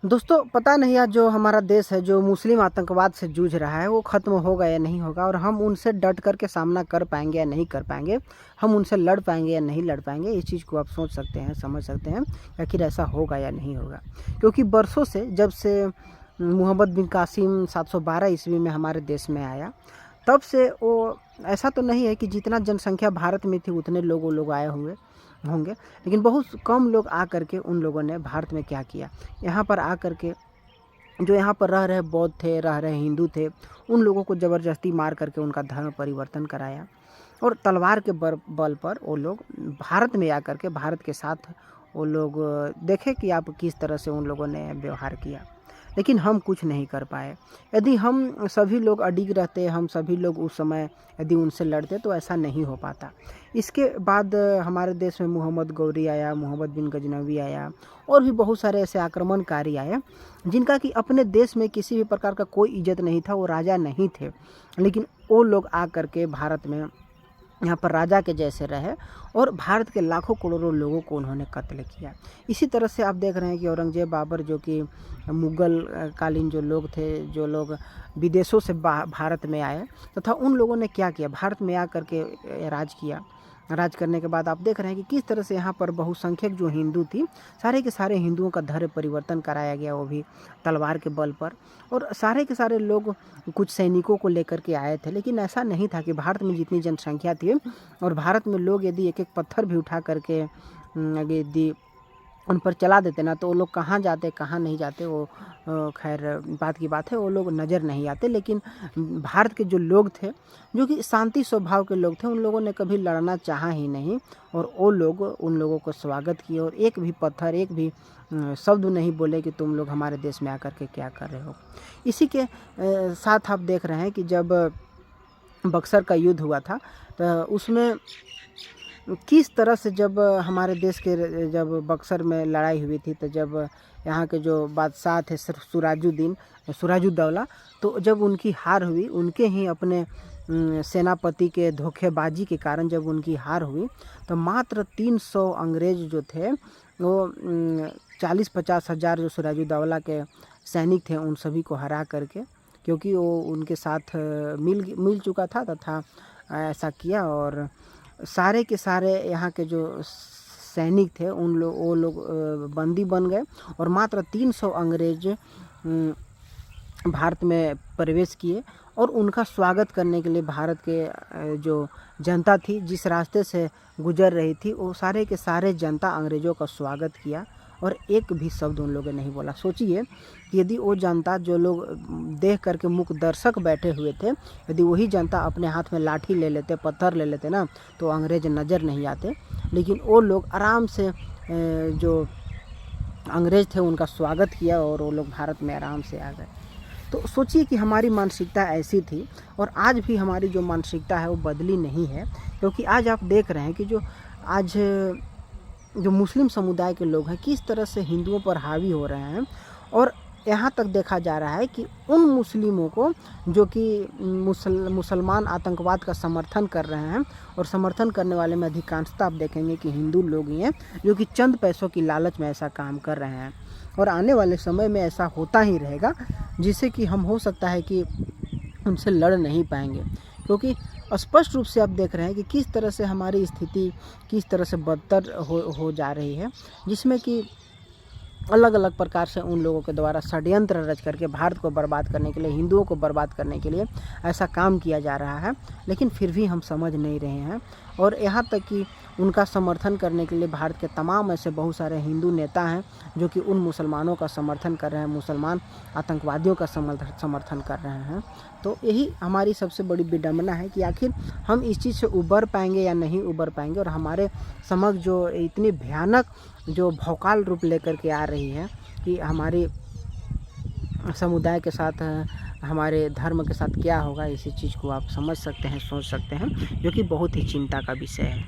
दोस्तों पता नहीं आज जो हमारा देश है जो मुस्लिम आतंकवाद से जूझ रहा है वो ख़त्म होगा या नहीं होगा, और हम उनसे डट कर के सामना कर पाएंगे या नहीं कर पाएंगे, हम उनसे लड़ पाएंगे या नहीं लड़ पाएंगे। इस चीज़ को आप सोच सकते हैं, समझ सकते हैं आखिर ऐसा होगा या नहीं होगा। क्योंकि बरसों से जब से मोहम्मद बिन कासिम 712 ईस्वी में हमारे देश में आया, तब से वो ऐसा तो नहीं है कि जितना जनसंख्या भारत में थी उतने लोग आए हुए होंगे, लेकिन बहुत कम लोग आ करके उन लोगों ने भारत में क्या किया, यहाँ पर आ करके जो यहाँ पर रह रहे बौद्ध थे, रह रहे हिंदू थे, उन लोगों को ज़बरदस्ती मार करके उनका धर्म परिवर्तन कराया। और तलवार के बल पर वो लोग भारत में आ करके भारत के साथ वो लोग देखे कि आप किस तरह से उन लोगों ने व्यवहार किया, लेकिन हम कुछ नहीं कर पाए। यदि हम सभी लोग अडिग रहते, हम सभी लोग उस समय यदि उनसे लड़ते तो ऐसा नहीं हो पाता। इसके बाद हमारे देश में मोहम्मद गौरी आया, मोहम्मद बिन गजनवी आया, और भी बहुत सारे ऐसे आक्रमणकारी आए जिनका कि अपने देश में किसी भी प्रकार का कोई इज्जत नहीं था, वो राजा नहीं थे, लेकिन वो लोग आ करके भारत में यहाँ पर राजा के जैसे रहे और भारत के लाखों करोड़ों लोगों को उन्होंने कत्ल किया। इसी तरह से आप देख रहे हैं कि औरंगज़ेब बाबर जो कि मुग़ल कालीन जो लोग थे, जो लोग विदेशों से भारत में आए, तथा उन लोगों ने क्या किया, भारत में आकर के राज किया। राज करने के बाद आप देख रहे हैं कि किस तरह से यहाँ पर बहुसंख्यक जो हिंदू थी, सारे के सारे हिंदुओं का धर्म परिवर्तन कराया गया, वो भी तलवार के बल पर। और सारे के सारे लोग कुछ सैनिकों को लेकर के आए थे, लेकिन ऐसा नहीं था कि भारत में जितनी जनसंख्या थी और भारत में लोग यदि एक एक पत्थर भी उठा करके यदि उन पर चला देते ना, तो वो लोग कहाँ जाते कहाँ नहीं जाते वो खैर बात की बात है, वो लोग नज़र नहीं आते। लेकिन भारत के जो लोग थे, जो कि शांति स्वभाव के लोग थे, उन लोगों ने कभी लड़ना चाहा ही नहीं, और वो लोग उन लोगों को स्वागत किए और एक भी पत्थर, एक भी शब्द नहीं बोले कि तुम लोग हमारे देश में आकर के क्या कर रहे हो। इसी के साथ आप देख रहे हैं कि जब बक्सर का युद्ध हुआ था, तो उसमें किस तरह से जब हमारे देश के जब बक्सर में लड़ाई हुई थी, तो जब यहाँ के जो बादशाह थे सिराजुद्दौला, तो जब उनकी हार हुई, उनके ही अपने सेनापति के धोखेबाजी के कारण जब उनकी हार हुई, तो मात्र 300 अंग्रेज जो थे वो 40-50 हज़ार जो सिराजुद्दौला के सैनिक थे उन सभी को हरा करके, क्योंकि वो उनके साथ मिल चुका था, तथा ऐसा किया और सारे के सारे यहाँ के जो सैनिक थे वो लोग बंदी बन गए, और मात्र 300 अंग्रेज भारत में प्रवेश किए। और उनका स्वागत करने के लिए भारत के जो जनता थी, जिस रास्ते से गुजर रही थी, वो सारे के सारे जनता अंग्रेज़ों का स्वागत किया और एक भी शब्द उन लोगों ने नहीं बोला। सोचिए कि यदि वो जनता, जो लोग देख करके मूक दर्शक बैठे हुए थे, यदि वही जनता अपने हाथ में लाठी ले लेते, पत्थर ले लेते ना, तो अंग्रेज नज़र नहीं आते। लेकिन वो लोग आराम से जो अंग्रेज थे उनका स्वागत किया और वो लोग भारत में आराम से आ गए। तो सोचिए कि हमारी मानसिकता ऐसी थी, और आज भी हमारी जो मानसिकता है वो बदली नहीं है। क्योंकि आज आप देख रहे हैं कि जो मुस्लिम समुदाय के लोग हैं किस तरह से हिंदुओं पर हावी हो रहे हैं, और यहाँ तक देखा जा रहा है कि उन मुस्लिमों को जो कि मुसलमान आतंकवाद का समर्थन कर रहे हैं, और समर्थन करने वाले में अधिकांशता आप देखेंगे कि हिंदू लोग ही हैं, जो कि चंद पैसों की लालच में ऐसा काम कर रहे हैं। और आने वाले समय में ऐसा होता ही रहेगा, जिससे कि हम हो सकता है कि उनसे लड़ नहीं पाएंगे। क्योंकि स्पष्ट रूप से आप देख रहे हैं कि किस तरह से हमारी स्थिति किस तरह से बदतर हो जा रही है, जिसमें कि अलग अलग प्रकार से उन लोगों के द्वारा षड्यंत्र रच करके भारत को बर्बाद करने के लिए, हिंदुओं को बर्बाद करने के लिए ऐसा काम किया जा रहा है। लेकिन फिर भी हम समझ नहीं रहे हैं, और यहाँ तक कि उनका समर्थन करने के लिए भारत के तमाम ऐसे बहुत सारे हिंदू नेता हैं जो कि उन मुसलमानों का समर्थन कर रहे हैं, मुसलमान आतंकवादियों का समर्थन कर रहे हैं। तो यही हमारी सबसे बड़ी विडंबना है कि आखिर हम इस चीज़ से उबर पाएंगे या नहीं उबर पाएंगे, और हमारे समक्ष जो इतनी भयानक जो भौकाल रूप लेकर के आ रही है कि हमारे समुदाय के साथ, हमारे धर्म के साथ क्या होगा, इसी चीज़ को आप समझ सकते हैं, सोच सकते हैं, जो कि बहुत ही चिंता का विषय है।